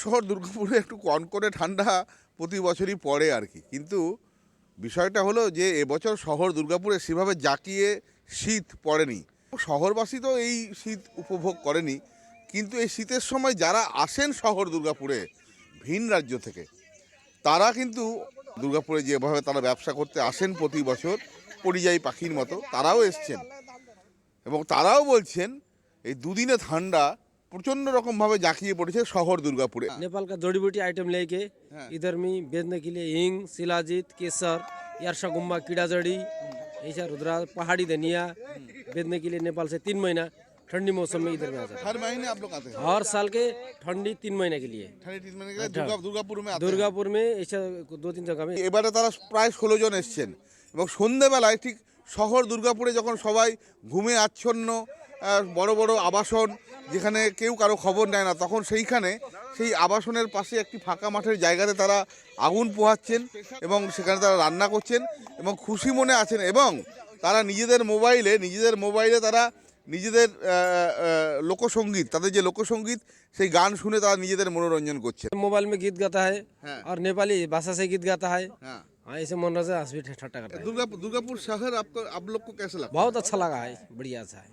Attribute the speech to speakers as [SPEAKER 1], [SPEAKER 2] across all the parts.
[SPEAKER 1] শহর দুর্গাপুরে একটু কনকনে ঠান্ডা প্রতি বছরই পড়ে আর কি, কিন্তু বিষয়টা হলো যে এবছর শহর দুর্গাপুরে সেভাবে জাঁকিয়ে শীত পড়েনি। শহরবাসী তো এই শীত উপভোগ করেনি, কিন্তু এই শীতের সময় যারা আসেন শহর দুর্গাপুরে ভিন রাজ্য থেকে, তারা কিন্তু দুর্গাপুরে যেভাবে তারা ব্যবসা করতে আসেন প্রতি বছর পরিযায়ী পাখির মতো, তারাও এসছেন এবং তারাও বলছেন এই দুদিনে ঠান্ডा प्रचंड रकम भावे जाकिए पड़े शहर दुर्गापुरे।
[SPEAKER 2] नेपाल का जड़ी बूटी आइटम लेके इधर में बेचने के लिए हींग, शिलाजीत, केसर, यारशागुम्बा, कीड़ा जड़ी, ऐसा रुद्रा, पहाड़ी धनिया बेचने के लिए नेपाल से 3 महीना ठंडी मौसम में इधर में आ जाता है।
[SPEAKER 1] हर महीने आप लोग आते हैं?
[SPEAKER 2] हर साल के ठंडी 3 महीने के लिए।
[SPEAKER 1] ठंडी 3 महीने के लिए दुर्गापुर में आते हैं?
[SPEAKER 2] दुर्गापुर में ऐसा 2-3 जगह में।
[SPEAKER 1] এবারে তারা প্রায় 16 জন এসছেন এবং সন্ধ্যাবেলায় ঠিক শহর দুর্গাপুরে যখন সবাই ঘুমে আচ্ছন্ন বড় বড় আবাসন যেখানে কেউ কারো খবর নেয় না, তখন সেই আবাসনের পাশে একটি ফাঁকা মাঠের জায়গাতে তারা আগুন পোহাচ্ছেন এবং সেখানে তারা রান্না করছেন এবং খুশি মনে আছেন এবং তারা নিজেদের মোবাইলে তারা নিজেদের লোকসঙ্গীত, তাদের যে লোকসঙ্গীত সেই গান শুনে তারা নিজেদের মনোরঞ্জন করছে।
[SPEAKER 2] मोबाइल में गीत गाता है और नेपाली भाषा से गीत गाता है।
[SPEAKER 1] हाँ,
[SPEAKER 2] ऐसे मनोरंजन हंस भी ठट्टा करता है।
[SPEAKER 1] दुर्गापुर शहर आप लोग को कैसा लगा?
[SPEAKER 2] बहुत अच्छा लगा है, बढ़िया अच्छा है।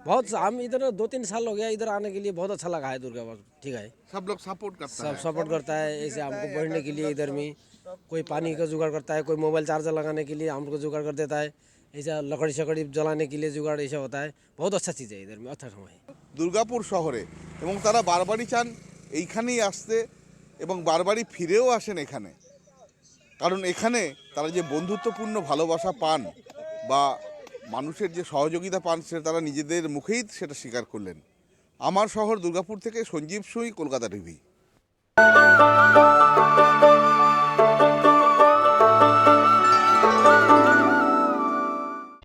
[SPEAKER 2] बहुत हम इधर 2-3 साल हो गया इधर आने के लिए, बहुत अच्छा लगा है। दुर्गापुर ठीक है,
[SPEAKER 1] सब लोग सपोर्ट करता है?
[SPEAKER 2] सब सपोर्ट करता है। ऐसे हमको पढ़ने के लिए इधर में कोई पानी का जुगाड़ करता है, कोई मोबाइल चार्जर लगाने के लिए हमको जुगाड़ कर देता है, ऐसा लकड़ी शकड़ी जलाने के लिए जुगाड़ ऐसा होता है। बहुत अच्छा चीज़ है इधर में, अच्छा समय है
[SPEAKER 1] দুর্গাপুর শহরে এবং তারা বারবারই চান এইখানেই আসতে এবং বারবারই ফিরেও আসেন এখানে, কারণ এখানে তারা যে বন্ধুত্বপূর্ণ ভালোবাসা পান বা মানুষের যে সহযোগিতা পান সেটা তারা নিজেদের মুখেই সেটা স্বীকার করলেন। আমার শহর দুর্গাপুর থেকে সঞ্জীব সুই, কলকাতা টিভি।